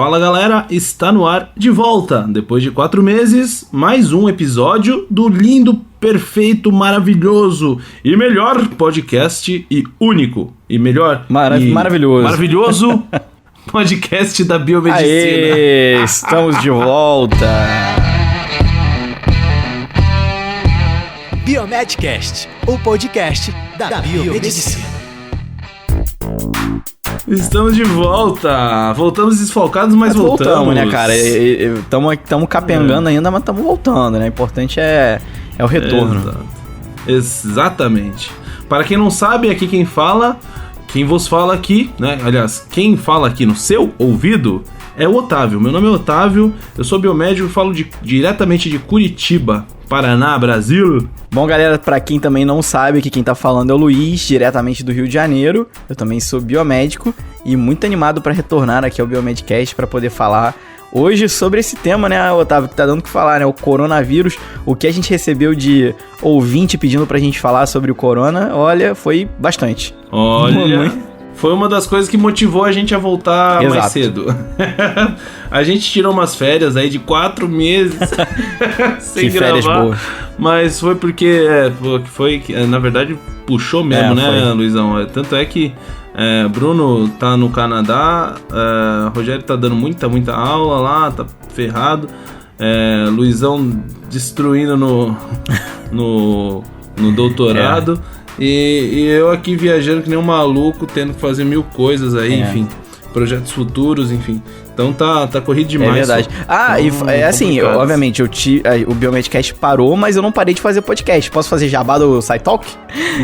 Fala galera, está no ar de volta, depois de 4 meses, mais um episódio do lindo, perfeito, maravilhoso e melhor podcast e único e melhor maravilhoso podcast da biomedicina. Aê, estamos de volta. Biomedcast, o podcast da biomedicina. Estamos de volta. Voltamos desfalcados, mas voltamos. Voltamos, né, cara? Estamos capengando ainda, mas estamos voltando, né? O importante é o retorno. Exatamente. Para quem não sabe, aqui quem vos fala aqui, né? Aliás, quem fala aqui no seu ouvido é o Otávio. Meu nome é Otávio, eu sou biomédico e falo diretamente de Curitiba, Paraná, Brasil. Bom, galera, pra quem também não sabe, aqui quem tá falando é o Luiz, diretamente do Rio de Janeiro. Eu também sou biomédico e muito animado pra retornar aqui ao Biomedcast pra poder falar hoje sobre esse tema, né, Otávio, que tá dando o que falar, né, o coronavírus. O que a gente recebeu de ouvinte pedindo pra gente falar sobre o corona, olha, foi bastante. Olha, foi uma das coisas que motivou a gente a voltar mais cedo. A gente tirou umas férias aí de 4 meses sem que gravar. Férias boas. Mas foi porque na verdade, puxou mesmo, né, foi. Luizão? Tanto é que Bruno tá no Canadá, Rogério tá dando muita aula lá, tá ferrado. Luizão destruindo no doutorado. E eu aqui viajando que nem um maluco, tendo que fazer 1000 coisas aí, enfim, projetos futuros, enfim. Então tá corrido demais. É verdade. Então, e assim, obviamente, o Biomedcast parou, mas eu não parei de fazer podcast. Posso fazer jabá do SciTalk?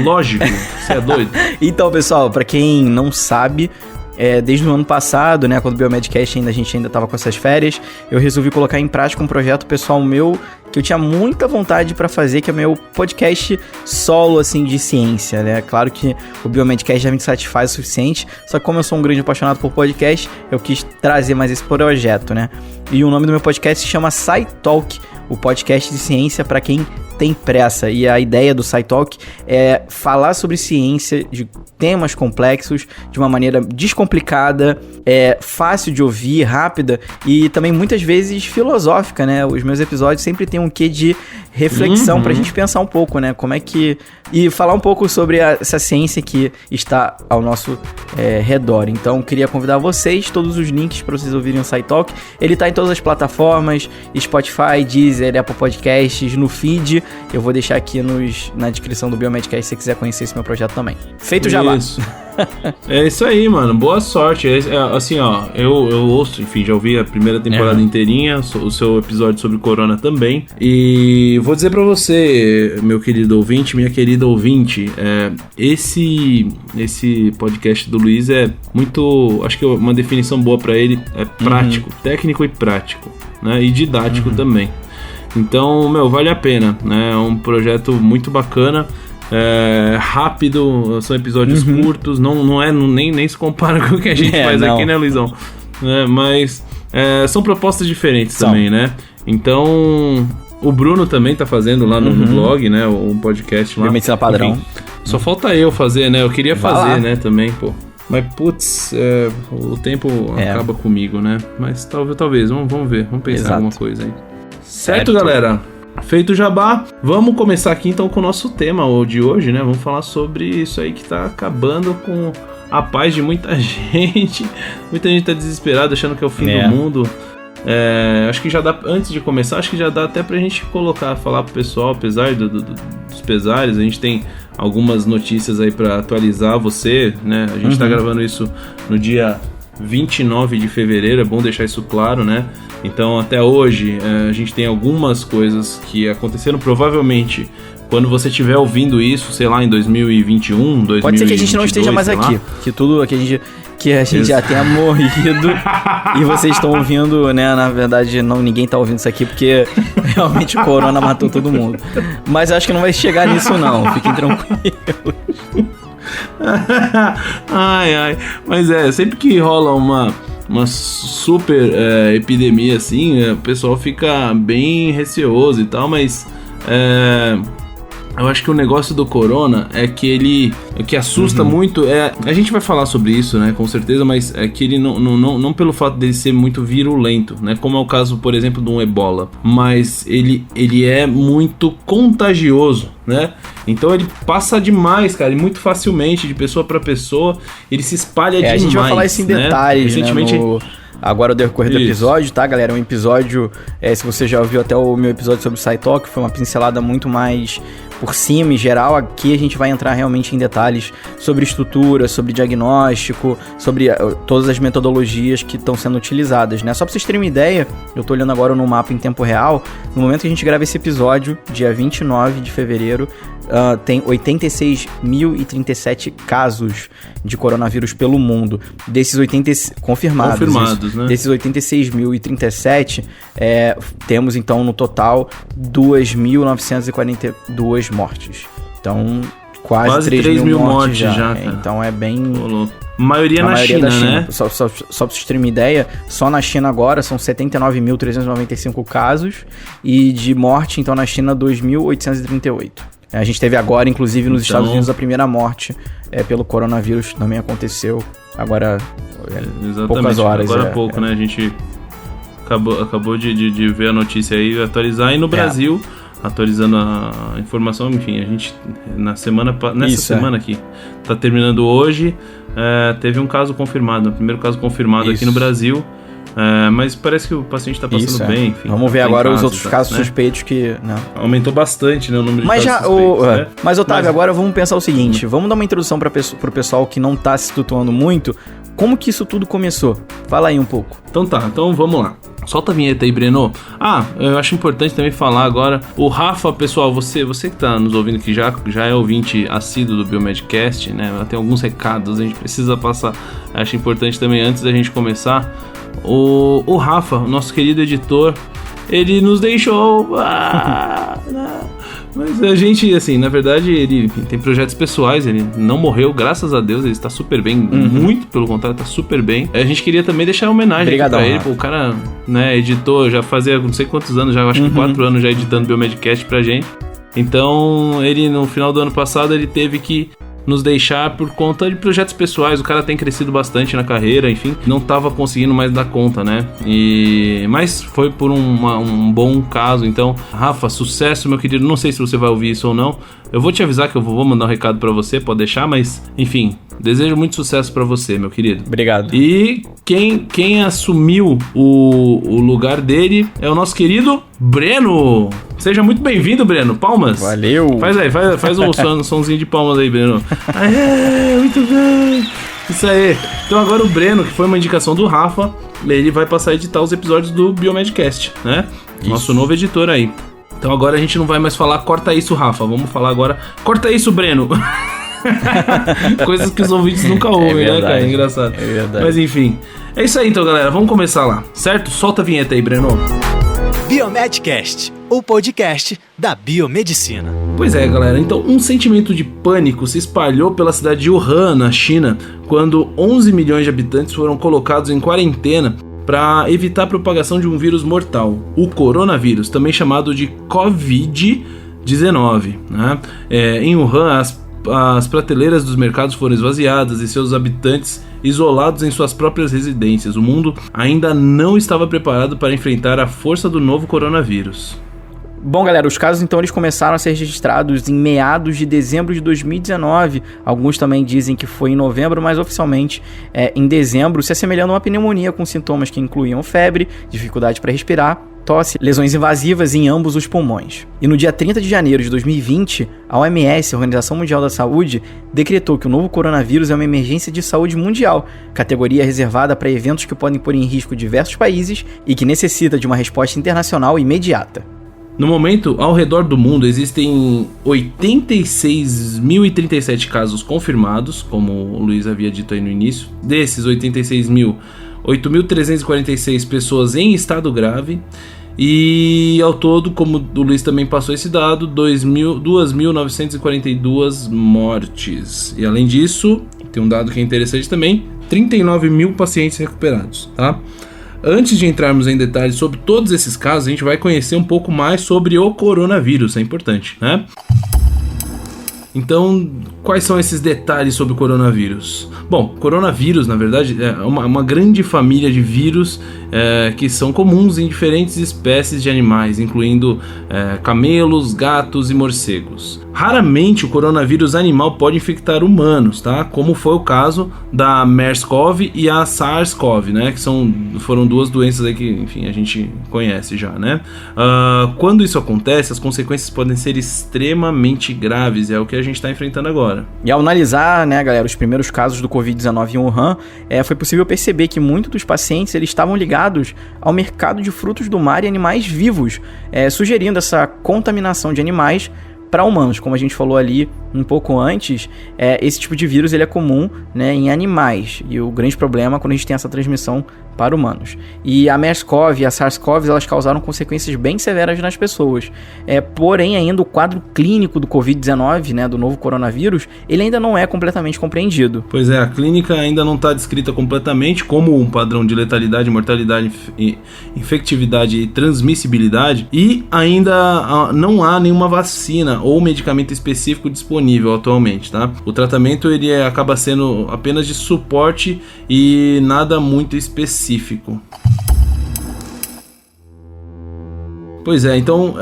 Lógico, você é doido. Então, pessoal, pra quem não sabe, desde o ano passado, né, quando o Biomedcast a gente ainda tava com essas férias, eu resolvi colocar em prática um projeto pessoal meu que eu tinha muita vontade pra fazer, que é meu podcast solo, assim, de ciência, né? Claro que o Biomedcast já me satisfaz o suficiente, só que como eu sou um grande apaixonado por podcast, eu quis trazer mais esse projeto, né? E o nome do meu podcast se chama SciTalk, o podcast de ciência para quem tem pressa. E a ideia do SciTalk é falar sobre ciência, de temas complexos, de uma maneira descomplicada, fácil de ouvir, rápida e também muitas vezes filosófica, né? Os meus episódios sempre tem um quê de reflexão pra gente pensar um pouco, né? Como é que... E falar um pouco sobre essa ciência que está ao nosso redor. Então, queria convidar vocês, todos os links para vocês ouvirem o SciTalk. Ele tá em todas as plataformas, Spotify, Deezer, Apple Podcasts, no feed. Eu vou deixar aqui na descrição do Biomedcast se você quiser conhecer esse meu projeto também. Feito jabá. É isso aí, mano. Boa sorte. Assim, ó, eu ouço, enfim, já ouvi a primeira temporada inteirinha, o seu episódio sobre Corona também. E vou dizer pra você, meu querido ouvinte, minha querida ouvinte, esse podcast do Luiz é muito... Acho que uma definição boa pra ele é prático, técnico e prático, né? E didático também. Então, vale a pena, né? É um projeto muito bacana. Rápido, são episódios curtos, nem se compara com o que a gente faz aqui, né, Luizão? Mas são propostas diferentes também, né? Então, o Bruno também tá fazendo lá no blog, né? Um podcast lá. Biomedicina Padrão. Enfim, só falta eu fazer, né? Eu queria fazer, né, também, pô. Mas, putz, o tempo acaba comigo, né? Mas talvez, vamos ver, vamos pensar em alguma coisa aí. Certo, galera? Feito o jabá, vamos começar aqui então com o nosso tema de hoje, né? Vamos falar sobre isso aí que tá acabando com a paz de muita gente. Muita gente tá desesperada, achando que é o fim do mundo. Acho que já dá, antes de começar, acho que já dá até pra gente falar pro pessoal, apesar dos pesares, a gente tem algumas notícias aí pra atualizar você, né? A gente tá gravando isso no dia 29 de fevereiro, é bom deixar isso claro, né? Então, até hoje, a gente tem algumas coisas que aconteceram, provavelmente, quando você estiver ouvindo isso, sei lá, em 2021, 2022... Pode ser que a gente não esteja mais aqui, que tudo que a gente já tenha morrido e vocês estão ouvindo, né? Na verdade, ninguém tá ouvindo isso aqui porque realmente o corona matou todo mundo. Mas acho que não vai chegar nisso, não. Fiquem tranquilos. Ai, mas sempre que rola uma super epidemia assim, o pessoal fica bem receoso e tal, mas Eu acho que o negócio do corona é que ele... O que assusta muito é... A gente vai falar sobre isso, né? Com certeza, mas é que ele não pelo fato dele ser muito virulento, né? Como é o caso, por exemplo, de um ebola. Mas ele é muito contagioso, né? Então ele passa demais, cara, e muito facilmente, de pessoa para pessoa. Ele se espalha demais. A gente vai falar isso em detalhes, recentemente, né? Agora o decorrer do episódio, tá, galera? Um episódio, se você já ouviu até o meu episódio sobre o SciTalk, foi uma pincelada muito mais por cima e geral. Aqui a gente vai entrar realmente em detalhes sobre estrutura, sobre diagnóstico, sobre todas as metodologias que estão sendo utilizadas, né? Só pra vocês terem uma ideia, eu tô olhando agora no mapa em tempo real, no momento que a gente grava esse episódio, dia 29 de fevereiro, tem 86.037 casos de coronavírus pelo mundo. Desses confirmados, né? Desses 86.037, temos então no total 2.942 mortes. Então, quase 3 mil mortes já. Então é bem... Maioria na China, né? Só pra vocês terem uma ideia, só na China agora são 79.395 casos e de morte, então na China 2.838. A gente teve agora, inclusive, nos Estados Unidos, a primeira morte pelo coronavírus também aconteceu. Agora, poucas horas. Agora há pouco, né? A gente acabou de ver a notícia aí, atualizar. E no Brasil, atualizando a informação, enfim, a gente, nessa semana aqui, tá terminando hoje, teve um caso confirmado, o primeiro caso confirmado aqui no Brasil. Mas parece que o paciente está passando bem, enfim. Vamos ver agora os outros casos suspeitos que... Não. Aumentou bastante, né, o número de casos suspeitos. Mas, Otávio, agora vamos pensar o seguinte. Vamos dar uma introdução para o pessoal que não está se situando muito. Como que isso tudo começou? Fala aí um pouco. Então vamos lá. Solta a vinheta aí, Breno. Eu acho importante também falar agora. O Rafa, pessoal, você que tá nos ouvindo, que já é ouvinte assíduo do Biomedcast, né? Tem alguns recados, a gente precisa passar. Acho importante também, antes da gente começar, o Rafa, o nosso querido editor, ele nos deixou. Mas a gente, assim, na verdade, ele tem projetos pessoais, ele não morreu, graças a Deus, ele está super bem, muito pelo contrário, está super bem. A gente queria também deixar uma homenagem pra ele, o cara, né, editou, já fazia não sei quantos anos, já acho que 4 anos já editando Biomedcast pra gente. Então, ele, no final do ano passado, ele teve que nos deixar por conta de projetos pessoais. O cara tem crescido bastante na carreira, enfim, não tava conseguindo mais dar conta, né? Mas foi por um bom caso. Então, Rafa, sucesso, meu querido. Não sei se você vai ouvir isso ou não. Eu vou te avisar que eu vou mandar um recado pra você, pode deixar, mas, enfim, desejo muito sucesso pra você, meu querido. Obrigado. E quem assumiu o lugar dele é o nosso querido Breno. Seja muito bem-vindo, Breno. Palmas. Valeu. Faz um somzinho de palmas aí, Breno. Muito bem. Isso aí. Então agora o Breno, que foi uma indicação do Rafa, ele vai passar a editar os episódios do Biomedcast, né? Isso. Nosso novo editor aí. Então agora a gente não vai mais falar corta isso, Rafa. Vamos falar agora corta isso, Breno. Coisas que os ouvintes nunca ouvem, né, cara? É engraçado. É verdade. Mas enfim. É isso aí então, galera. Vamos começar lá, certo? Solta a vinheta aí, Breno. Biomedcast, o podcast da biomedicina. Pois é, galera, então um sentimento de pânico se espalhou pela cidade de Wuhan, na China, quando 11 milhões de habitantes foram colocados em quarentena para evitar a propagação de um vírus mortal, o coronavírus, também chamado de Covid-19. Né? Em Wuhan, as prateleiras dos mercados foram esvaziadas e seus habitantes isolados em suas próprias residências. O mundo ainda não estava preparado para enfrentar a força do novo coronavírus. Bom, galera, os casos então eles começaram a ser registrados em meados de dezembro de 2019. Alguns também dizem que foi em novembro, mas oficialmente em dezembro, se assemelhando a uma pneumonia com sintomas que incluíam febre, dificuldade para respirar, tosse, lesões invasivas em ambos os pulmões. E no dia 30 de janeiro de 2020, a OMS, a Organização Mundial da Saúde, decretou que o novo coronavírus é uma emergência de saúde mundial, categoria reservada para eventos que podem pôr em risco diversos países e que necessita de uma resposta internacional imediata. No momento, ao redor do mundo, existem 86.037 casos confirmados, como o Luiz havia dito aí no início. Desses 8.346 pessoas em estado grave. E ao todo, como o Luiz também passou esse dado, 2.942 mortes. E além disso, tem um dado que é interessante também, 39 mil pacientes recuperados, tá? Antes de entrarmos em detalhes sobre todos esses casos, a gente vai conhecer um pouco mais sobre o coronavírus, é importante, né? Então, quais são esses detalhes sobre o coronavírus? Bom, coronavírus, na verdade, é uma grande família de vírus que são comuns em diferentes espécies de animais, incluindo camelos, gatos e morcegos. Raramente o coronavírus animal pode infectar humanos, tá? Como foi o caso da MERS-CoV e a SARS-CoV, né? Que foram duas doenças aí que, enfim, a gente conhece já, né? Quando isso acontece, as consequências podem ser extremamente graves, é o que a gente está enfrentando agora. E ao analisar, né, galera, os primeiros casos do Covid-19 em Wuhan, foi possível perceber que muitos dos pacientes eles estavam ligados ao mercado de frutos do mar e animais vivos, sugerindo essa contaminação de animais para humanos. Como a gente falou ali um pouco antes, esse tipo de vírus ele é comum, né, em animais, e o grande problema é quando a gente tem essa transmissão para humanos. E a MERS-CoV e a SARS-CoV elas causaram consequências bem severas nas pessoas. Porém, ainda o quadro clínico do Covid-19, né, do novo coronavírus, ele ainda não é completamente compreendido. Pois é, a clínica ainda não está descrita completamente como um padrão de letalidade, mortalidade, infectividade e transmissibilidade, e ainda não há nenhuma vacina ou medicamento específico disponível atualmente, tá? O tratamento ele acaba sendo apenas de suporte e nada muito específico. Pois é, então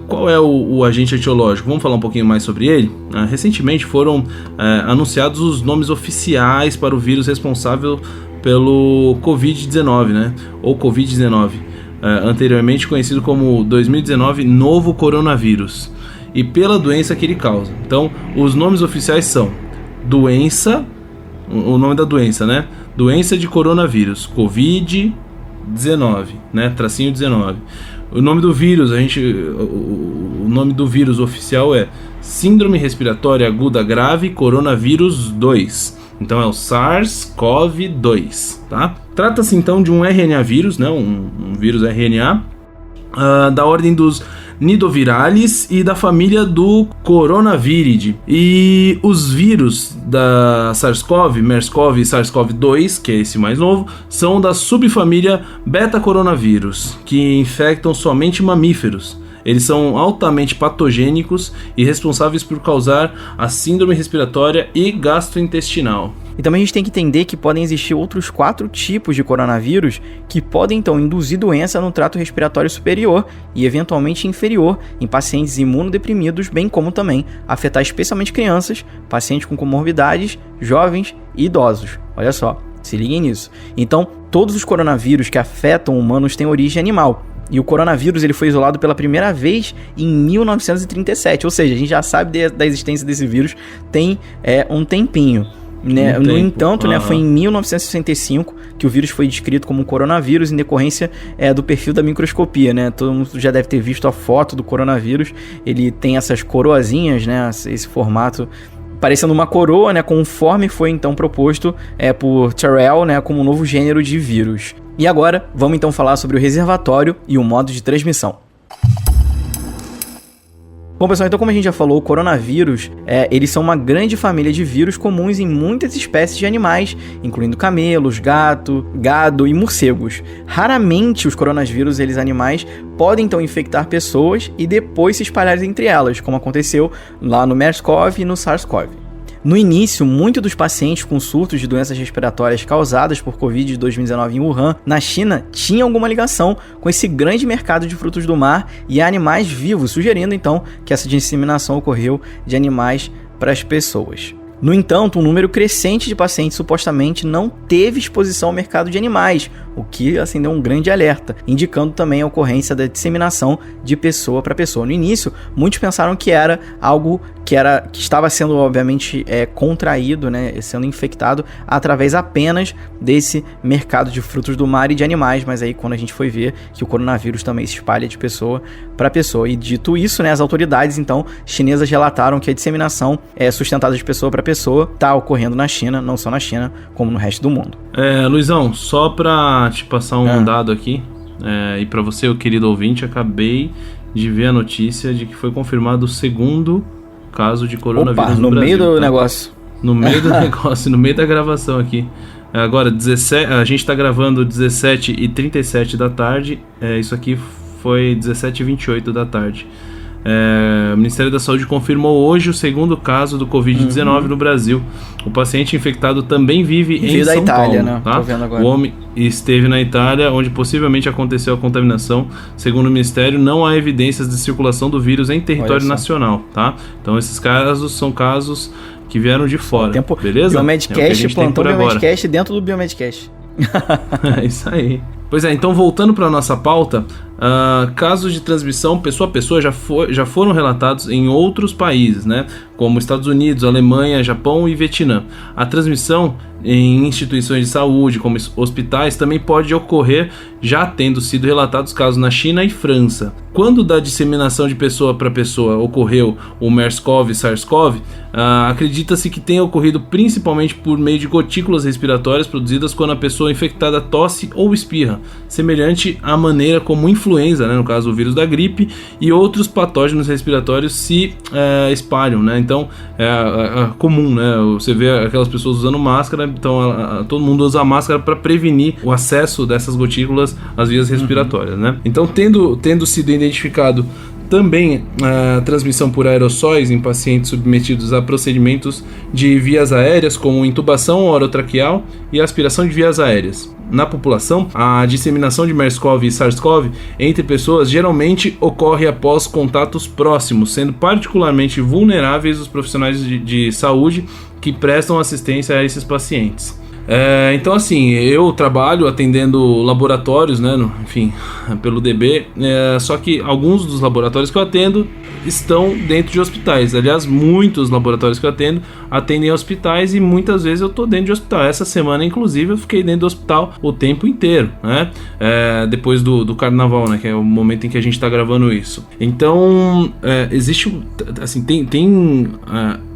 qual é o agente etiológico? Vamos falar um pouquinho mais sobre ele? Recentemente foram anunciados os nomes oficiais para o vírus responsável pelo Covid-19, né? Ou Covid-19, anteriormente conhecido como 2019 novo coronavírus, e pela doença que ele causa. Então, os nomes oficiais são doença, o nome da doença, né? Doença de coronavírus, Covid-19, né? Tracinho 19. O nome do vírus, o nome do vírus oficial é Síndrome Respiratória Aguda Grave Coronavírus 2. Então é o SARS-CoV-2, tá? Trata-se então de um RNA vírus, né? Um vírus RNA da ordem dos Nidovirales e da família do Coronaviridae. E os vírus da SARS-CoV, MERS-CoV e SARS-CoV-2, que é esse mais novo, são da subfamília beta-coronavírus, que infectam somente mamíferos. Eles são altamente patogênicos e responsáveis por causar a síndrome respiratória e gastrointestinal. E também a gente tem que entender que podem existir outros 4 tipos de coronavírus que podem então induzir doença no trato respiratório superior e eventualmente inferior em pacientes imunodeprimidos, bem como também afetar especialmente crianças, pacientes com comorbidades, jovens e idosos. Olha só, se liguem nisso. Então, todos os coronavírus que afetam humanos têm origem animal. E o coronavírus ele foi isolado pela primeira vez em 1937, ou seja, a gente já sabe da existência desse vírus tem um tempinho. Né? No entanto, né, foi em 1965 que o vírus foi descrito como um coronavírus em decorrência do perfil da microscopia, né? Todo mundo já deve ter visto a foto do coronavírus, ele tem essas coroazinhas, né? Esse formato parecendo uma coroa, né? Conforme foi então proposto por Terrell, né? Como um novo gênero de vírus. E agora, vamos então falar sobre o reservatório e o modo de transmissão. Bom, pessoal, então como a gente já falou, o coronavírus, eles são uma grande família de vírus comuns em muitas espécies de animais, incluindo camelos, gado e morcegos. Raramente os coronavírus, animais, podem então infectar pessoas e depois se espalhar entre elas, como aconteceu lá no MERS-CoV e no SARS-CoV. No início, muitos dos pacientes com surtos de doenças respiratórias causadas por Covid de 2019 em Wuhan, na China, tinham alguma ligação com esse grande mercado de frutos do mar e animais vivos, sugerindo então que essa disseminação ocorreu de animais para as pessoas. No entanto, um número crescente de pacientes supostamente não teve exposição ao mercado de animais, o que acendeu um grande alerta, indicando também a ocorrência da disseminação de pessoa para pessoa. No início, muitos pensaram que era algo que estava sendo, obviamente, contraído, né, sendo infectado através apenas desse mercado de frutos do mar e de animais, mas aí quando a gente foi ver que o coronavírus também se espalha de pessoa para pessoa. E dito isso, né, as autoridades, então, chinesas relataram que a disseminação sustentada de pessoa para pessoa está ocorrendo na China, não só na China, como no resto do mundo. Luizão, só para te passar um dado aqui, e para você, o querido ouvinte, acabei de ver a notícia de que foi confirmado o segundo caso de coronavírus no Brasil. No meio do negócio. No meio do negócio, no meio da gravação aqui. Agora, a gente está gravando 17h37 da tarde, isso aqui foi 17h28 da tarde. o Ministério da Saúde confirmou hoje o segundo caso do Covid-19 no Brasil. O paciente infectado também vive em São Itália, Paulo. Né? Tá? Tô vendo agora. O homem esteve na Itália, onde possivelmente aconteceu a contaminação. Segundo o Ministério, não há evidências de circulação do vírus em território nacional. Tá? Então esses casos são casos que vieram de fora. Beleza? Biomedcast, plantou Biomedcast dentro do Biomedcast. É isso aí. Pois é, então voltando para a nossa pauta, casos de transmissão pessoa a pessoa já foram relatados em outros países, né? Como Estados Unidos, Alemanha, Japão e Vietnã. A transmissão em instituições de saúde, como hospitais, também pode ocorrer, já tendo sido relatados casos na China e França. Quando da disseminação de pessoa para pessoa ocorreu o MERS-CoV e SARS-CoV, acredita-se que tenha ocorrido principalmente por meio de gotículas respiratórias produzidas quando a pessoa infectada tosse ou espirra, semelhante à maneira como influenza, né, no caso o vírus da gripe, e outros patógenos respiratórios se espalham, né? Então é comum, né? Você vê aquelas pessoas usando máscara, então todo mundo usa máscara para prevenir o acesso dessas gotículas às vias respiratórias, né? Então tendo sido identificado também a transmissão por aerossóis em pacientes submetidos a procedimentos de vias aéreas, como intubação orotraqueal e aspiração de vias aéreas. Na população, a disseminação de MERS-CoV e SARS-CoV entre pessoas geralmente ocorre após contatos próximos, sendo particularmente vulneráveis os profissionais de saúde que prestam assistência a esses pacientes. Então assim, eu trabalho atendendo laboratórios, né, enfim, pelo DB, só que alguns dos laboratórios que eu atendo estão dentro de hospitais. Aliás, muitos laboratórios que eu atendo atendem hospitais e muitas vezes eu estou dentro de hospital. Essa semana, inclusive, eu fiquei dentro do hospital o tempo inteiro, né, depois do carnaval, né, que é o momento em que a gente está gravando isso. Então, existe, assim,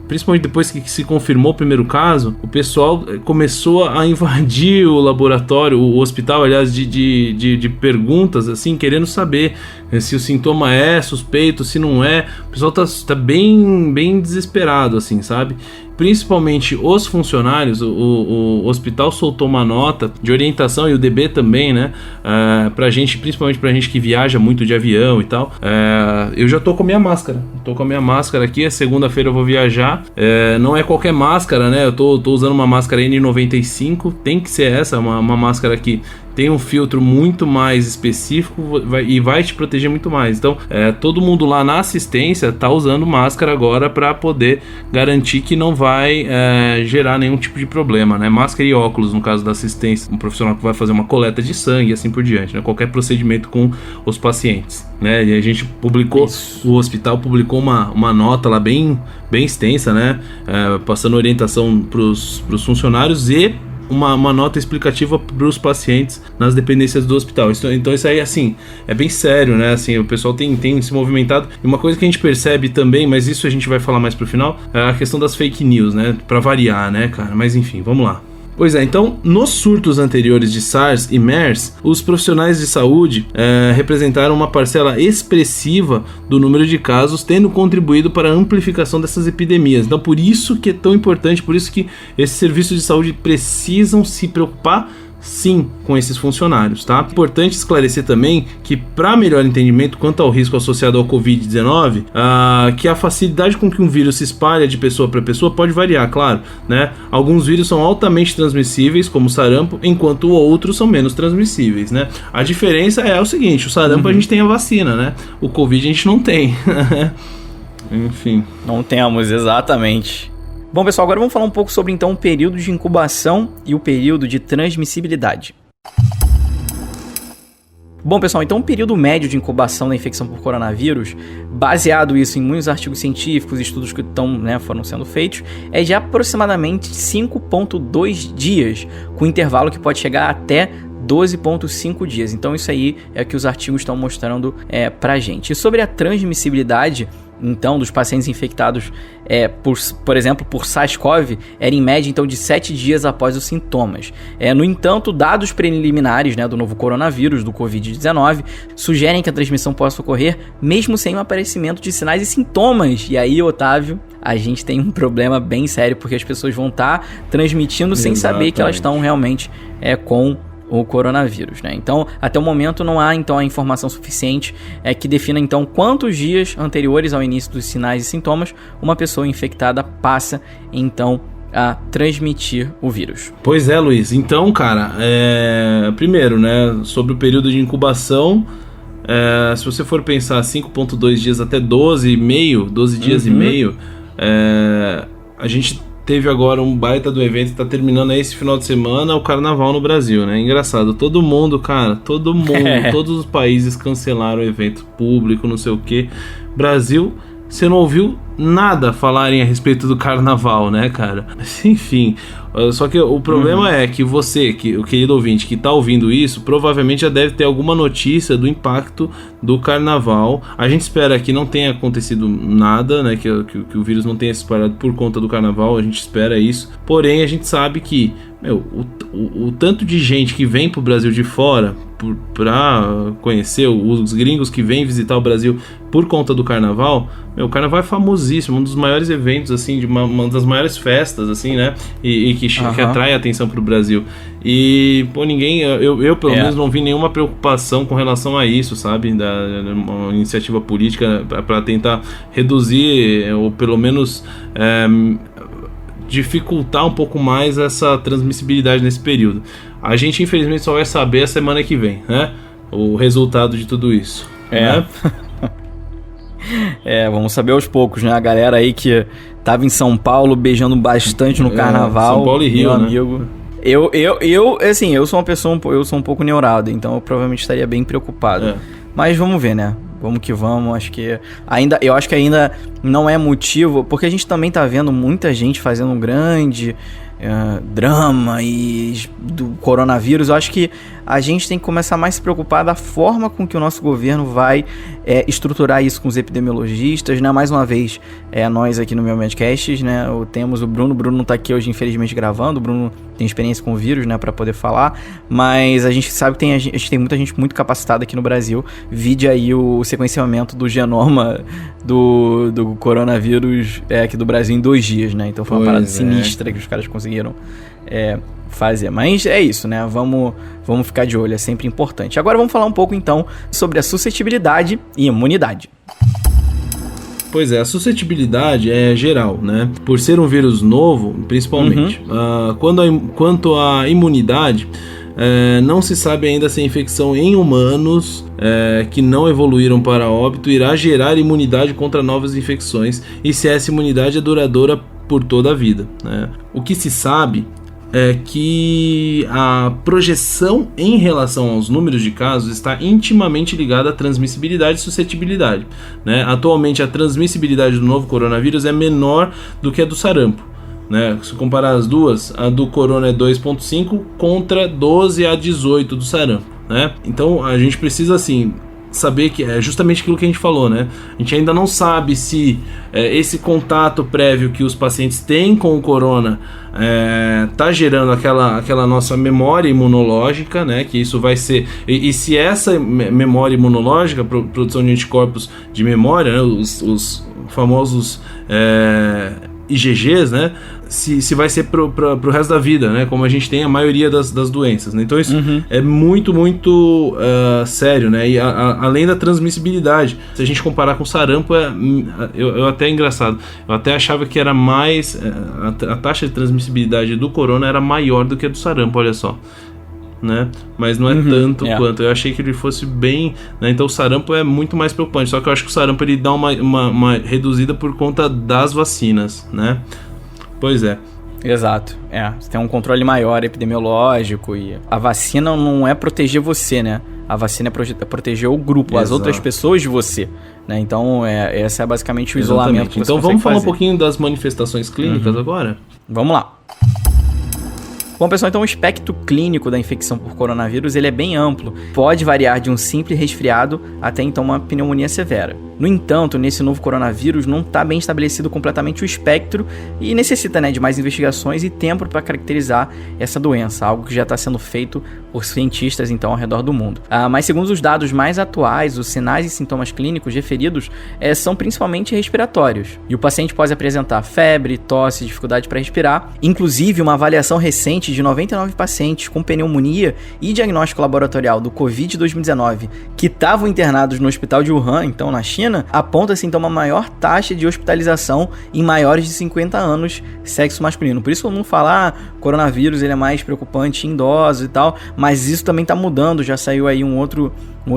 principalmente depois que se confirmou o primeiro caso, o pessoal começou a invadir o laboratório, o hospital, aliás, de perguntas, assim, querendo saber se o sintoma é suspeito, se não é. O pessoal tá bem desesperado, assim, sabe? Principalmente os funcionários, o hospital soltou uma nota de orientação, e o DB também, né, pra gente, principalmente pra gente que viaja muito de avião e tal. Eu já tô com a minha máscara, aqui, segunda-feira eu vou viajar, não é qualquer máscara, né, eu tô usando uma máscara N95, tem que ser essa, uma máscara que tem um filtro muito mais específico e vai te proteger muito mais. Então, todo mundo lá na assistência tá usando máscara agora para poder garantir que não vai gerar nenhum tipo de problema, né? Máscara e óculos, no caso da assistência, um profissional que vai fazer uma coleta de sangue e assim por diante, né? Qualquer procedimento com os pacientes, né? E a gente publicou, o hospital publicou uma nota lá bem extensa, né? Passando orientação pros funcionários e uma nota explicativa para os pacientes nas dependências do hospital. Então isso aí, assim, é bem sério, né? Assim, o pessoal tem se movimentado. E uma coisa que a gente percebe também, mas isso a gente vai falar mais pro final, é a questão das fake news, né? Para variar, né, cara? Mas enfim, vamos lá. Pois é, então, nos surtos anteriores de SARS e MERS, os profissionais de saúde representaram uma parcela expressiva do número de casos, tendo contribuído para a amplificação dessas epidemias. Então, por isso que é tão importante, por isso que esses serviços de saúde precisam se preocupar, sim, com esses funcionários, tá? Importante esclarecer também que, para melhor entendimento quanto ao risco associado ao Covid-19, que a facilidade com que um vírus se espalha de pessoa para pessoa pode variar, claro, né? Alguns vírus são altamente transmissíveis, como o sarampo, enquanto outros são menos transmissíveis, né? A diferença é o seguinte: o sarampo a gente tem a vacina, né? O Covid a gente não tem. Enfim. Não temos, exatamente. Bom, pessoal, agora vamos falar um pouco sobre, então, o período de incubação e o período de transmissibilidade. Bom, pessoal, então o período médio de incubação da infecção por coronavírus, baseado isso em muitos artigos científicos e estudos que foram sendo feitos, é de aproximadamente 5,2 dias, com intervalo que pode chegar até 12,5 dias. Então isso aí é o que os artigos estão mostrando pra gente. E sobre a transmissibilidade, então, dos pacientes infectados, por exemplo, por SARS-CoV, era em média, então, de 7 dias após os sintomas. No entanto, dados preliminares, do novo coronavírus, do Covid-19, sugerem que a transmissão possa ocorrer mesmo sem o aparecimento de sinais e sintomas. E aí, Otávio, a gente tem um problema bem sério, porque as pessoas vão estar transmitindo sem saber que elas estão realmente com o coronavírus, né? Então, até o momento não há, então, a informação suficiente que defina, então, quantos dias anteriores ao início dos sinais e sintomas uma pessoa infectada passa, então, a transmitir o vírus. Pois é, Luiz. Então, cara, primeiro, né, sobre o período de incubação, se você for pensar 5,2 dias até 12 dias e meio, a gente teve agora um baita do evento que tá terminando aí esse final de semana, o Carnaval no Brasil, né? Engraçado, todo mundo, todos os países cancelaram o evento público, não sei o que. Brasil, você não ouviu nada falarem a respeito do Carnaval, né, cara? Enfim, só que o problema é que você, o querido ouvinte que tá ouvindo isso, provavelmente já deve ter alguma notícia do impacto do Carnaval. A gente espera que não tenha acontecido nada, né, que o vírus não tenha se espalhado por conta do Carnaval, a gente espera isso. Porém, a gente sabe que, o tanto de gente que vem pro Brasil de fora pra conhecer, os gringos que vêm visitar o Brasil por conta do Carnaval, o Carnaval é famosíssimo, um dos maiores eventos, assim, de uma das maiores festas, assim, né, e que atrai a atenção pro Brasil. E, pô, eu pelo menos não vi nenhuma preocupação com relação a isso, sabe, uma iniciativa política para tentar reduzir, ou pelo menos dificultar um pouco mais essa transmissibilidade nesse período. A gente, infelizmente, só vai saber a semana que vem, né, o resultado de tudo isso. Né? Vamos saber aos poucos, né? A galera aí que tava em São Paulo beijando bastante no Carnaval. São Paulo e Rio, meu amigo. Né? Eu sou uma pessoa, eu sou um pouco neurado, então eu provavelmente estaria bem preocupado. Mas vamos ver, né? Vamos que vamos, eu acho que ainda não é motivo, porque a gente também tá vendo muita gente fazendo um grande drama do coronavírus. Eu acho que a gente tem que começar mais a se preocupar da forma com que o nosso governo vai estruturar isso com os epidemiologistas, né? Mais uma vez, nós aqui no Biomedcast, né? Temos o Bruno não tá aqui hoje, infelizmente, gravando. O Bruno tem experiência com o vírus, né? Pra poder falar, mas a gente sabe que a gente tem muita gente muito capacitada aqui no Brasil. Vide aí o sequenciamento do genoma do coronavírus aqui do Brasil em 2 dias, né? Então foi uma parada sinistra que os caras conseguiram fazer. Mas é isso, né? Vamos ficar de olho, é sempre importante. Agora vamos falar um pouco, então, sobre a suscetibilidade e imunidade. Pois é, a suscetibilidade é geral, né? Por ser um vírus novo, principalmente. Quanto à imunidade, não se sabe ainda se a infecção em humanos que não evoluíram para óbito irá gerar imunidade contra novas infecções e se essa imunidade é duradoura por toda a vida, né? O que se sabe é que a projeção em relação aos números de casos está intimamente ligada à transmissibilidade e suscetibilidade, né? Atualmente, a transmissibilidade do novo coronavírus é menor do que a do sarampo, né? Se comparar as duas, a do corona é 2,5 contra 12 a 18 do sarampo, né? Então, a gente precisa, assim, saber que é justamente aquilo que a gente falou, né? A gente ainda não sabe se esse contato prévio que os pacientes têm com o corona tá gerando aquela nossa memória imunológica, né? Que isso vai ser... E se essa memória imunológica, produção de anticorpos de memória, né? Os famosos IgGs, né? Se vai ser pro resto da vida, né? Como a gente tem a maioria das doenças, né? Então isso é muito, muito sério, né? E além da transmissibilidade, se a gente comparar com o sarampo, eu até engraçado, eu até achava que era mais... a taxa de transmissibilidade do corona era maior do que a do sarampo, olha só, né? Mas não é tanto quanto. Eu achei que ele fosse bem, né? Então o sarampo é muito mais preocupante. Só que eu acho que o sarampo ele dá uma reduzida por conta das vacinas, né? Pois é. Exato. Você tem um controle maior epidemiológico e a vacina não é proteger você, né? A vacina é proteger o grupo, as outras pessoas de você, né? Então, esse é basicamente o isolamento que você Então vamos falar um pouquinho das manifestações clínicas agora? Vamos lá. Bom, pessoal, então o espectro clínico da infecção por coronavírus ele é bem amplo. Pode variar de um simples resfriado até então uma pneumonia severa. No entanto, nesse novo coronavírus não está bem estabelecido completamente o espectro e necessita, né, de mais investigações e tempo para caracterizar essa doença, algo que já está sendo feito por cientistas então ao redor do mundo. Mas segundo os dados mais atuais, os sinais e sintomas clínicos referidos são principalmente respiratórios. E o paciente pode apresentar febre, tosse, dificuldade para respirar. Inclusive, uma avaliação recente de 99 pacientes com pneumonia e diagnóstico laboratorial do Covid 2019 que estavam internados no hospital de Wuhan, então na China, aponta-se então uma maior taxa de hospitalização em maiores de 50 anos sexo masculino. Por isso todo mundo fala, coronavírus ele é mais preocupante em idosos e tal, mas isso também está mudando. Já saiu aí um outro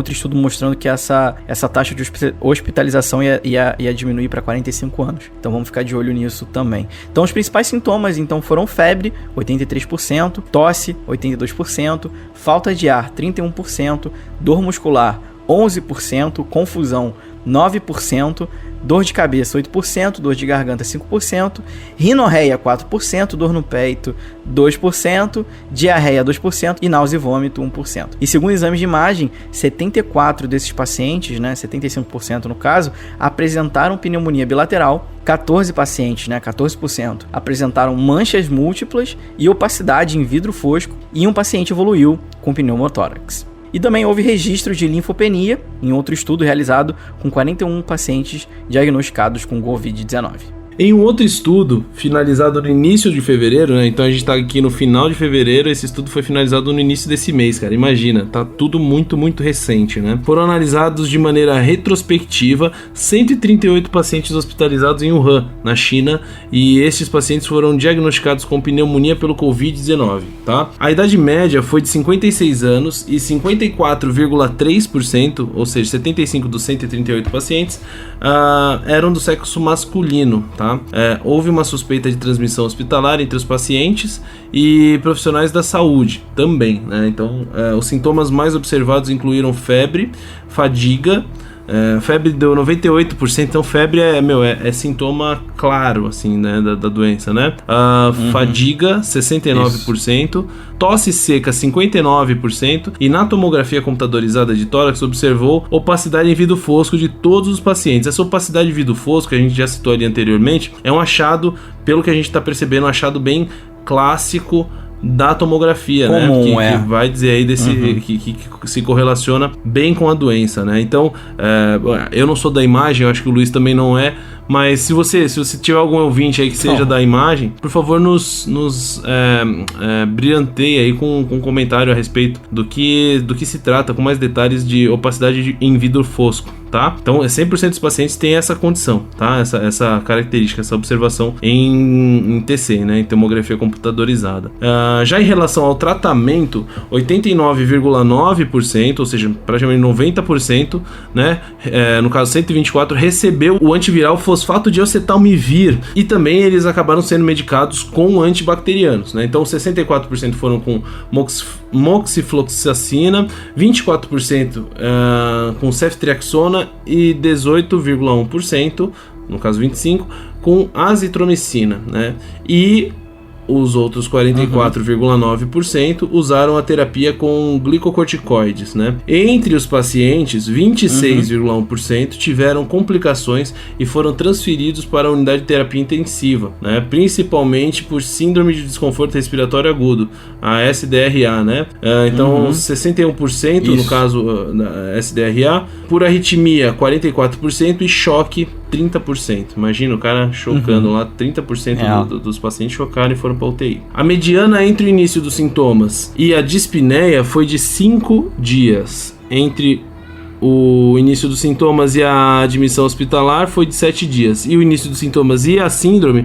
estudo mostrando que essa taxa de hospitalização ia diminuir para 45 anos. Então vamos ficar de olho nisso também. Então os principais sintomas então foram febre, 83%, tosse, 82%, falta de ar, 31%, dor muscular, 11%, confusão, 9%, dor de cabeça 8%, dor de garganta 5%, rinorreia 4%, dor no peito 2%, diarreia 2% e náusea e vômito 1%. E segundo exames de imagem, 74 desses pacientes, né, 75% no caso, apresentaram pneumonia bilateral, 14 pacientes, né, 14%, apresentaram manchas múltiplas e opacidade em vidro fosco e um paciente evoluiu com pneumotórax. E também houve registro de linfopenia em outro estudo realizado com 41 pacientes diagnosticados com Covid-19. Em um outro estudo, finalizado no início de fevereiro, né? Então a gente tá aqui no final de fevereiro, esse estudo foi finalizado no início desse mês, cara. Imagina, tá tudo muito, muito recente, né? Foram analisados de maneira retrospectiva 138 pacientes hospitalizados em Wuhan, na China, e estes pacientes foram diagnosticados com pneumonia pelo Covid-19, tá? A idade média foi de 56 anos e 54,3%, ou seja, 75 dos 138 pacientes, eram do sexo masculino, tá? Houve uma suspeita de transmissão hospitalar entre os pacientes e profissionais da saúde também, né? Então, os sintomas mais observados incluíram febre, fadiga, febre deu 98%, então febre é sintoma claro, assim, né, da doença, né? Fadiga, 69%, isso. Tosse seca, 59%, e na tomografia computadorizada de tórax observou opacidade em vidro fosco de todos os pacientes. Essa opacidade de vidro fosco, que a gente já citou ali anteriormente, é um achado, pelo que a gente está percebendo, um achado bem clássico da tomografia, comum, né? Que vai dizer aí que se correlaciona bem com a doença, né? Então, eu não sou da imagem, eu acho que o Luiz também não é, mas se você tiver algum ouvinte aí que seja da imagem, por favor nos brilhanteie aí com um comentário a respeito do que se trata, com mais detalhes de opacidade em vidro fosco, tá? Então, 100% dos pacientes têm essa condição, tá? Essa característica, essa observação em TC, né? Em tomografia computadorizada. Já em relação ao tratamento, 89,9%, ou seja, praticamente 90%, né? No caso 124, recebeu o antiviral fosfato de oseltamivir, e também eles acabaram sendo medicados com antibacterianos, né? Então 64% foram com moxifloxacina, 24% com ceftriaxona e 18,1%, no caso 25%, com azitromicina, né? E os outros 44,9% usaram a terapia com glicocorticoides, né? Entre os pacientes, 26,1% tiveram complicações e foram transferidos para a unidade de terapia intensiva, né? Principalmente por síndrome de desconforto respiratório agudo, a SDRA, né? Então, 61% no caso da SDRA, por arritmia, 44% e choque, 30%. Imagina o cara chocando lá, 30% dos pacientes chocaram e foram para UTI. A mediana entre o início dos sintomas e a dispneia foi de 5 dias. Entre o início dos sintomas e a admissão hospitalar foi de 7 dias. E o início dos sintomas e a síndrome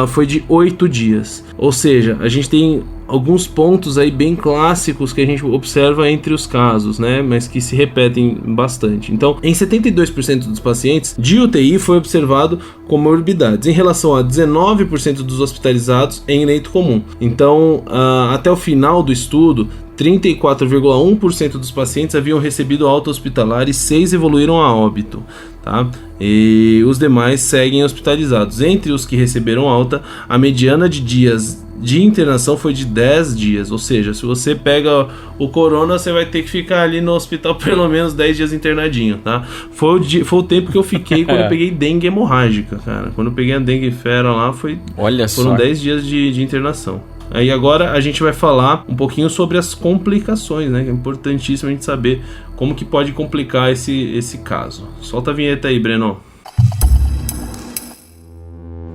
foi de 8 dias. Ou seja, a gente tem alguns pontos aí bem clássicos que a gente observa entre os casos, né? Mas que se repetem bastante. Então, em 72% dos pacientes de UTI foi observado comorbidades, em relação a 19% dos hospitalizados em leito comum. Então, até o final do estudo, 34,1% dos pacientes haviam recebido alta hospitalar e 6 evoluíram a óbito, tá? E os demais seguem hospitalizados. Entre os que receberam alta, a mediana de dias de internação foi de 10 dias, ou seja, se você pega o corona, você vai ter que ficar ali no hospital pelo menos 10 dias internadinho, tá? Foi o tempo que eu fiquei quando eu peguei dengue hemorrágica, cara. Quando eu peguei a dengue fera lá, foram 10 dias de internação. Aí agora a gente vai falar um pouquinho sobre as complicações, né? Que é importantíssimo a gente saber como que pode complicar esse caso. Solta a vinheta aí, Breno.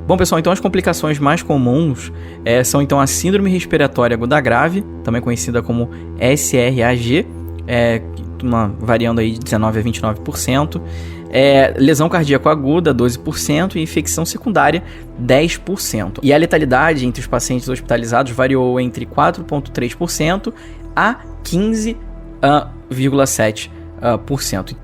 Bom, pessoal, então as complicações mais comuns são então a síndrome respiratória aguda grave, também conhecida como SRAG, variando aí de 19% a 29%, lesão cardíaca aguda, 12%, e infecção secundária, 10%. E a letalidade entre os pacientes hospitalizados variou entre 4,3% a 15,7%.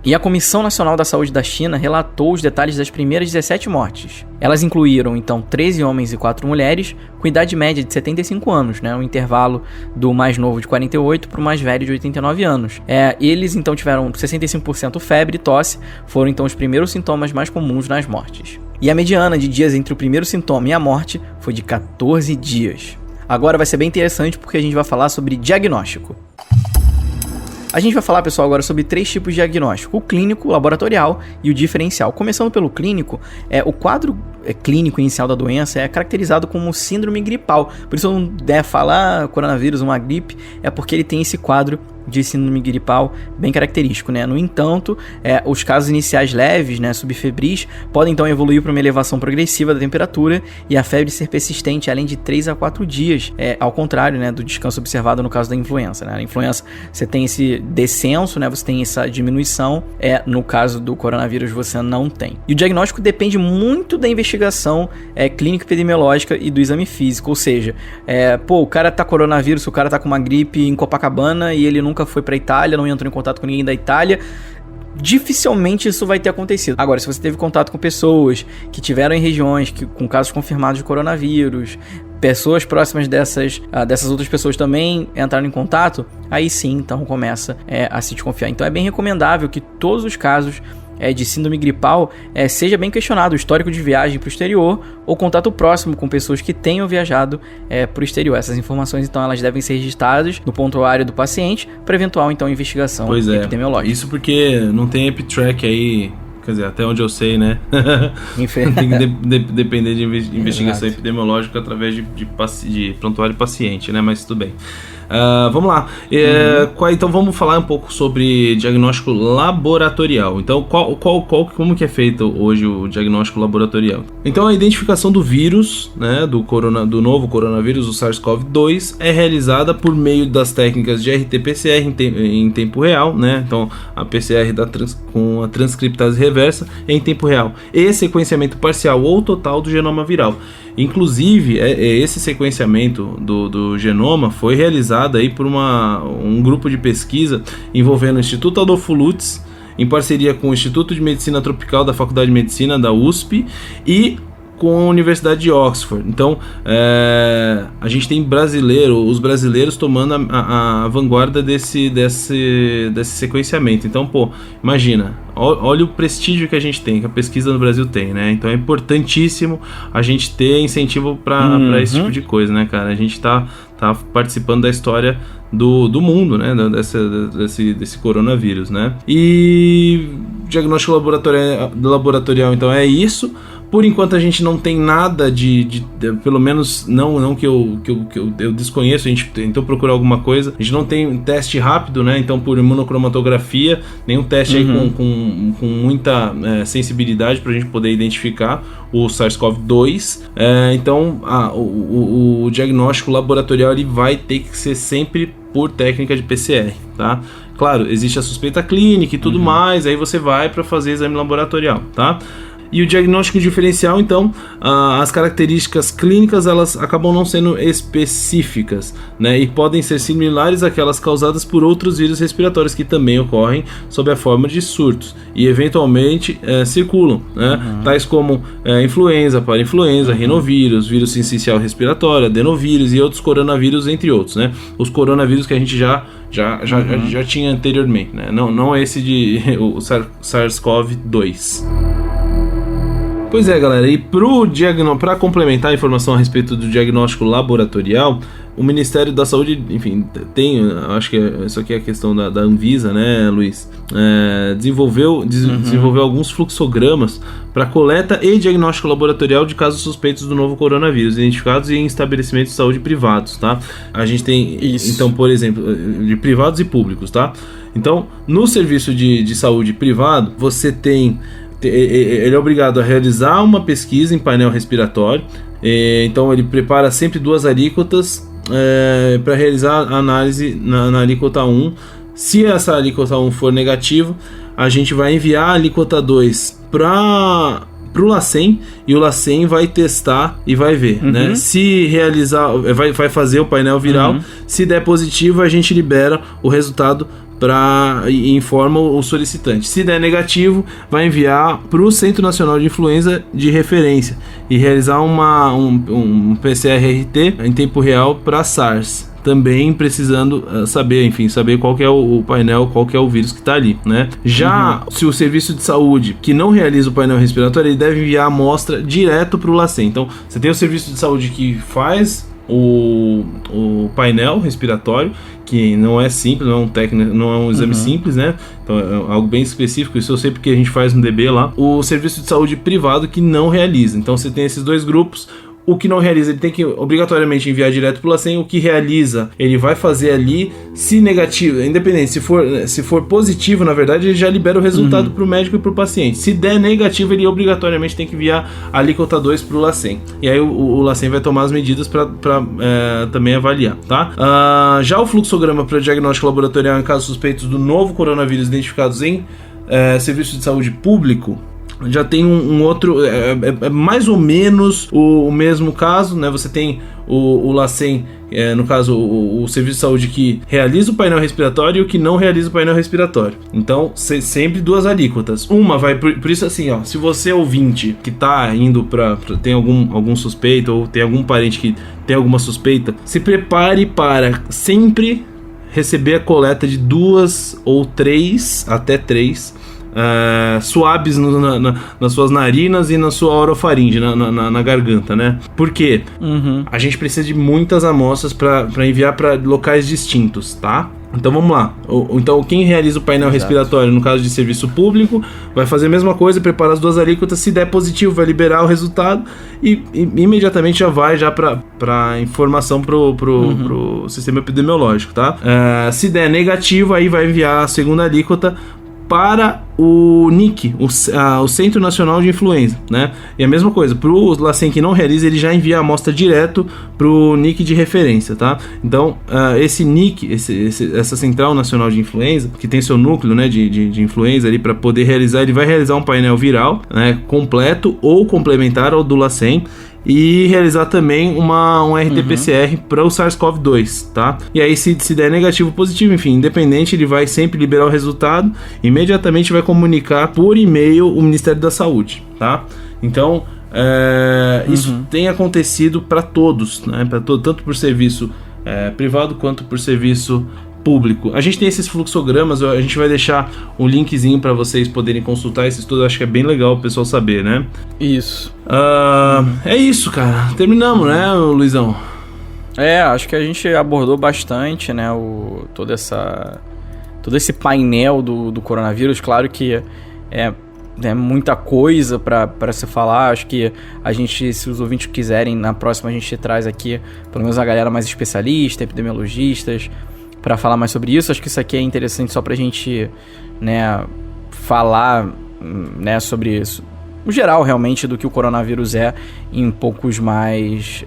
E a Comissão Nacional da Saúde da China relatou os detalhes das primeiras 17 mortes. Elas incluíram, então, 13 homens e 4 mulheres, com idade média de 75 anos, né? Um intervalo do mais novo de 48 para o mais velho de 89 anos. Eles, então, tiveram 65% febre e tosse, foram, então, os primeiros sintomas mais comuns nas mortes. E a mediana de dias entre o primeiro sintoma e a morte foi de 14 dias. Agora vai ser bem interessante porque a gente vai falar sobre diagnóstico. A gente vai falar, pessoal, agora sobre 3 tipos de diagnóstico: o clínico, o laboratorial e o diferencial. Começando pelo clínico, o quadro clínico inicial da doença é caracterizado como síndrome gripal. Por isso, não deve falar coronavírus, uma gripe, é porque ele tem esse quadro de síndrome gripal bem característico, né? No entanto, os casos iniciais leves, né, subfebris, podem então evoluir para uma elevação progressiva da temperatura e a febre ser persistente além de 3 a 4 dias, ao contrário, né, do descanso observado no caso da influenza, né? Na influenza você tem esse descenso, né, você tem essa diminuição, no caso do coronavírus você não tem. E o diagnóstico depende muito da investigação clínica epidemiológica e do exame físico, ou seja, o cara tá coronavírus, o cara tá com uma gripe em Copacabana e ele nunca foi para Itália, não entrou em contato com ninguém da Itália, dificilmente isso vai ter acontecido. Agora, se você teve contato com pessoas que tiveram em regiões com casos confirmados de coronavírus, pessoas próximas dessas outras pessoas também entraram em contato, aí sim, então começa a se desconfiar. Então é bem recomendável que todos os casos de síndrome gripal seja bem questionado o histórico de viagem para o exterior ou contato próximo com pessoas que tenham viajado para o exterior. Essas informações, então, elas devem ser registradas no prontuário do paciente para eventual, então, investigação epidemiológica. Isso porque não tem EpiTrack aí, quer dizer, até onde eu sei, né? Tem que depender de investigação epidemiológica através de prontuário paciente, né? Mas tudo bem. Vamos lá. Então vamos falar um pouco sobre diagnóstico laboratorial. Então como que é feito hoje o diagnóstico laboratorial? Então a identificação do vírus, né, do novo coronavírus, o SARS-CoV-2, é realizada por meio das técnicas de RT-PCR em tempo real, né? Então a PCR com a transcriptase reversa em tempo real e sequenciamento parcial ou total do genoma viral. Inclusive, esse sequenciamento do genoma foi realizado aí por um grupo de pesquisa envolvendo o Instituto Adolfo Lutz, em parceria com o Instituto de Medicina Tropical da Faculdade de Medicina da USP e com a Universidade de Oxford. Então, a gente tem os brasileiros tomando a vanguarda desse sequenciamento. Então, imagina, olha o prestígio que a gente tem, que a pesquisa no Brasil tem, né? Então é importantíssimo a gente ter incentivo para esse tipo de coisa, né, cara? A gente tá participando da história do mundo, né? Desse coronavírus, né? E diagnóstico laboratorial, então é isso. Por enquanto a gente não tem nada pelo menos não que eu desconheço, a gente tentou procurar alguma coisa, a gente não tem um teste rápido, né? Então por imunocromatografia, nenhum teste aí com muita sensibilidade para a gente poder identificar o SARS-CoV-2, então o diagnóstico laboratorial ele vai ter que ser sempre por técnica de PCR, tá? Claro, existe a suspeita clínica e tudo mais, aí você vai para fazer exame laboratorial, tá? E o diagnóstico diferencial, então, as características clínicas elas acabam não sendo específicas, né? E podem ser similares àquelas causadas por outros vírus respiratórios que também ocorrem sob a forma de surtos e eventualmente circulam, né? Tais como influenza, parainfluenza, rinovírus, vírus sincicial respiratório, adenovírus e outros coronavírus, entre outros, né? Os coronavírus que a gente já tinha anteriormente, né? Não esse o SARS-CoV-2. Pois é, galera, e para complementar a informação a respeito do diagnóstico laboratorial, o Ministério da Saúde, enfim, acho que isso aqui é a questão da Anvisa, né, Luiz? Desenvolveu alguns fluxogramas para coleta e diagnóstico laboratorial de casos suspeitos do novo coronavírus, identificados em estabelecimentos de saúde privados, tá? A gente tem, então, por exemplo, de privados e públicos, tá? Então, no serviço de saúde privado, você tem... Ele é obrigado a realizar uma pesquisa em painel respiratório, então ele prepara sempre 2 alíquotas para realizar a análise na alíquota 1. Se essa alíquota 1 for negativa, a gente vai enviar a alíquota 2 para o LACEN, e o LACEN vai testar e vai ver, né? Se realizar, vai fazer o painel viral. Se der positivo, a gente libera o resultado e informa o solicitante. Se der negativo, vai enviar para o Centro Nacional de Influenza de referência e realizar um PCR-RT em tempo real para SARS, também precisando saber qual que é o painel, qual que é o vírus que está ali, né? Já se o serviço de saúde que não realiza o painel respiratório, ele deve enviar a amostra direto para o LACEN. Então, você tem o serviço de saúde que faz o painel respiratório, que não é simples, não é um exame simples, né? Então é algo bem específico, isso eu sei porque a gente faz no DB lá. O serviço de saúde privado que não realiza. Então você tem esses 2 grupos. O que não realiza, ele tem que obrigatoriamente enviar direto para o LACEN. O que realiza, ele vai fazer ali. Se negativo, independente, se for positivo, na verdade, ele já libera o resultado para o médico e para o paciente. Se der negativo, ele obrigatoriamente tem que enviar a alíquota 2 para o LACEN. E aí o LACEN vai tomar as medidas para também avaliar, tá? Já o fluxograma para diagnóstico laboratorial em casos suspeitos do novo coronavírus identificados em serviço de saúde público, já tem um outro, mais ou menos o mesmo caso, né? Você tem o LACEN, no caso o serviço de saúde que realiza o painel respiratório e o que não realiza o painel respiratório. Então, sempre 2 alíquotas. Uma vai, por isso assim, ó, se você ouvinte que tá indo tem algum suspeito ou tem algum parente que tem alguma suspeita, se prepare para sempre receber a coleta de 2 ou 3, até 3 suaves nas suas narinas e na sua orofaringe, na garganta, né? Por quê? A gente precisa de muitas amostras para enviar para locais distintos, tá? Então vamos lá. Então quem realiza o painel respiratório no caso de serviço público vai fazer a mesma coisa, prepara as 2 alíquotas. Se der positivo, vai liberar o resultado e imediatamente já vai para informação pro sistema epidemiológico, tá? Se der negativo, aí vai enviar a segunda alíquota para o NIC, o Centro Nacional de Influenza, né? E a mesma coisa, para o LACEN que não realiza, ele já envia a amostra direto para o NIC de referência, tá? Então, esse NIC, essa Central Nacional de Influenza, que tem seu núcleo, né, de influenza ali, para poder realizar, ele vai realizar um painel viral, né, completo ou complementar ao do LACEN, e realizar também um RT-PCR para o SARS-CoV-2, tá? E aí se der negativo ou positivo, enfim, independente, ele vai sempre liberar o resultado, imediatamente vai comunicar por e-mail o Ministério da Saúde, tá? Então, isso tem acontecido para todos, né? Tanto por serviço privado quanto por serviço público. A gente tem esses fluxogramas, a gente vai deixar um linkzinho para vocês poderem consultar esse estudo, acho que é bem legal o pessoal saber, né? Isso. É isso, cara. Terminamos, né, Luizão? Acho que a gente abordou bastante, né, todo esse painel do coronavírus. Claro que é muita coisa para se falar. Acho que a gente, se os ouvintes quiserem, na próxima a gente traz aqui pelo menos a galera mais especialista, epidemiologistas, para falar mais sobre isso. Acho que isso aqui é interessante só pra gente, né, falar, né, sobre isso, o geral realmente do que o coronavírus é, em poucos mais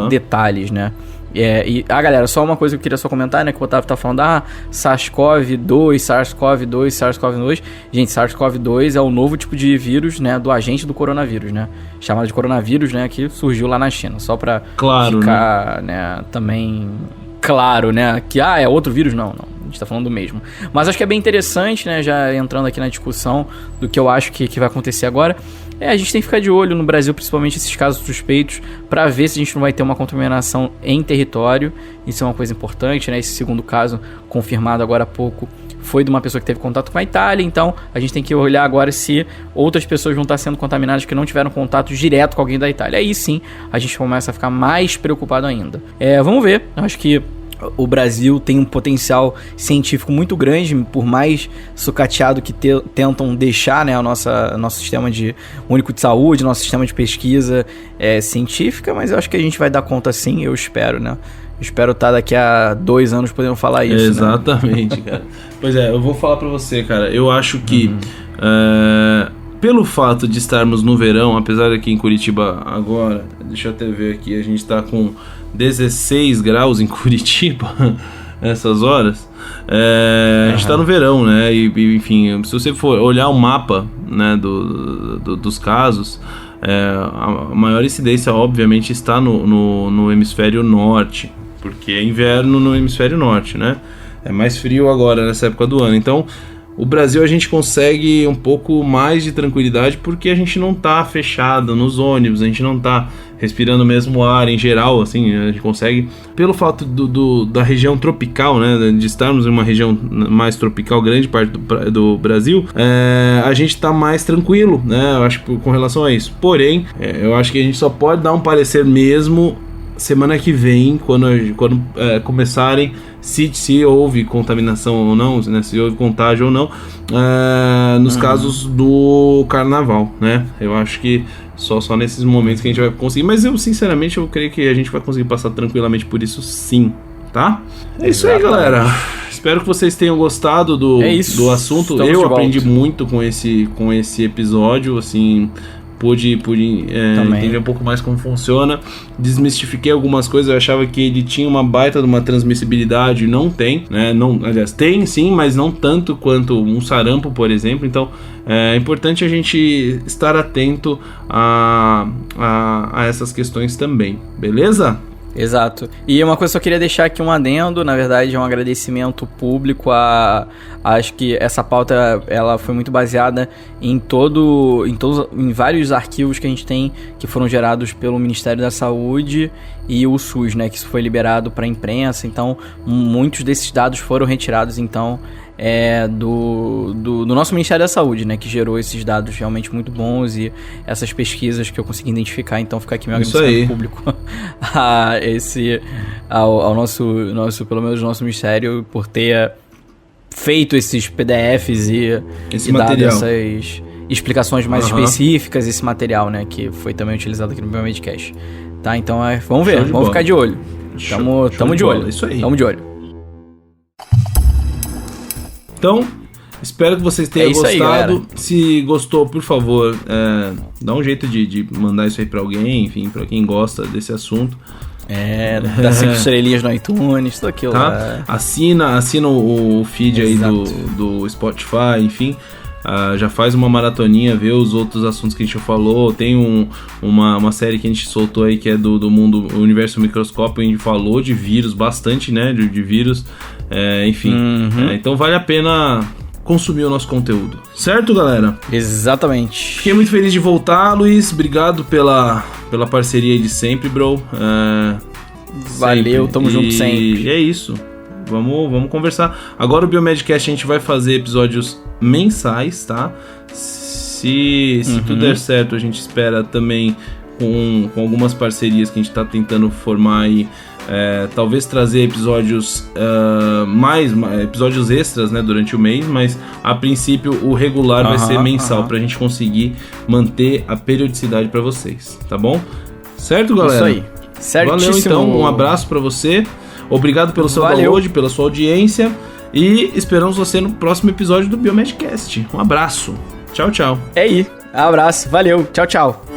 detalhes, né. E galera, só uma coisa que eu queria só comentar, né, que o Otávio tá falando, SARS-CoV-2, SARS-CoV-2. Gente, SARS-CoV-2 é o novo tipo de vírus, né, do agente do coronavírus, né, chamado de coronavírus, né, que surgiu lá na China, só pra ficar, né, também claro, né, que é outro vírus, não, a gente tá falando do mesmo. Mas acho que é bem interessante, né, já entrando aqui na discussão do que eu acho que vai acontecer agora, a gente tem que ficar de olho no Brasil, principalmente esses casos suspeitos, para ver se a gente não vai ter uma contaminação em território. Isso é uma coisa importante, né, esse segundo caso confirmado agora há pouco foi de uma pessoa que teve contato com a Itália, então a gente tem que olhar agora se outras pessoas vão estar sendo contaminadas que não tiveram contato direto com alguém da Itália. Aí sim, a gente começa a ficar mais preocupado ainda. Vamos ver, eu acho que o Brasil tem um potencial científico muito grande, por mais sucateado que tentam deixar, né, nosso sistema único de saúde, nosso sistema de pesquisa científica, mas eu acho que a gente vai dar conta sim, eu espero, né? Espero estar daqui a 2 anos podendo falar isso. Exatamente, né? Cara. Pois eu vou falar pra você, cara, eu acho que pelo fato de estarmos no verão, apesar de aqui em Curitiba agora, deixa eu até ver aqui, a gente tá com 16 graus em Curitiba nessas horas, a gente tá no verão, né, e enfim, se você for olhar o mapa, né, dos casos, a maior incidência obviamente está no hemisfério norte, porque é inverno no hemisfério norte, né, é mais frio agora nessa época do ano, então o Brasil a gente consegue um pouco mais de tranquilidade porque a gente não tá fechado nos ônibus, a gente não tá respirando o mesmo ar em geral, assim, a gente consegue, pelo fato da região tropical, né, de estarmos em uma região mais tropical, grande parte do Brasil, a gente tá mais tranquilo, né, eu acho, com relação a isso. Porém, eu acho que a gente só pode dar um parecer mesmo semana que vem, quando começarem, se houve contaminação ou não, né, se houve contágio ou não, nos casos do carnaval, né? Eu acho que só nesses momentos que a gente vai conseguir, mas sinceramente eu creio que a gente vai conseguir passar tranquilamente por isso sim, tá? É isso aí, galera. Espero que vocês tenham gostado do assunto. Estamos eu aprendi muito com esse episódio, assim, pude entender um pouco mais como funciona, desmistifiquei algumas coisas. Eu achava que ele tinha uma baita de uma transmissibilidade, não tem, né? Não, aliás, tem sim, mas não tanto quanto um sarampo, por exemplo. Então é importante a gente estar atento a essas questões também, beleza? Exato. E uma coisa que eu queria deixar aqui um adendo, na verdade é um agradecimento público acho que essa pauta ela foi muito baseada em vários arquivos que a gente tem que foram gerados pelo Ministério da Saúde e o SUS, né, que isso foi liberado para a imprensa, então muitos desses dados foram retirados, então do nosso Ministério da Saúde, né, que gerou esses dados realmente muito bons e essas pesquisas que eu consegui identificar. Então fica aqui meu agradecimento público ao nosso, pelo menos nosso Ministério, por ter feito esses PDFs e dado essas explicações mais específicas, esse material, né, que foi também utilizado aqui no Biomedcast. Tá, então vamos ver, vamos ficar de olho. Tamo de olho. Isso aí. Tamo de olho. Então, espero que vocês tenham gostado. Aí, se gostou, por favor, dá um jeito de mandar isso aí pra alguém, enfim, pra quem gosta desse assunto. Dá 5 estrelinhas no iTunes, tudo aquilo. Tá? Assina o feed aí do Spotify, enfim. Já faz uma maratoninha, vê os outros assuntos que a gente falou. Tem uma série que a gente soltou aí que é do mundo, o universo microscópio. A gente falou de vírus, bastante, né, de vírus, enfim. Então vale a pena consumir o nosso conteúdo, certo, galera? Exatamente. Fiquei muito feliz de voltar, Luiz. Obrigado pela parceria de sempre, bro. Valeu, tamo junto sempre. E é isso. Vamos conversar. Agora o Biomedcast a gente vai fazer episódios mensais, tá? Se tudo der certo, a gente espera também com algumas parcerias que a gente tá tentando formar aí, talvez trazer episódios episódios extras, né, durante o mês, mas a princípio o regular vai ser mensal, pra gente conseguir manter a periodicidade pra vocês, tá bom? Certo, galera? Isso aí. Certíssimo. Valeu, então, um abraço pra você. Obrigado pelo seu download, pela sua audiência. E esperamos você no próximo episódio do Biomedcast. Um abraço. Tchau, tchau. É aí. Abraço. Valeu. Tchau, tchau.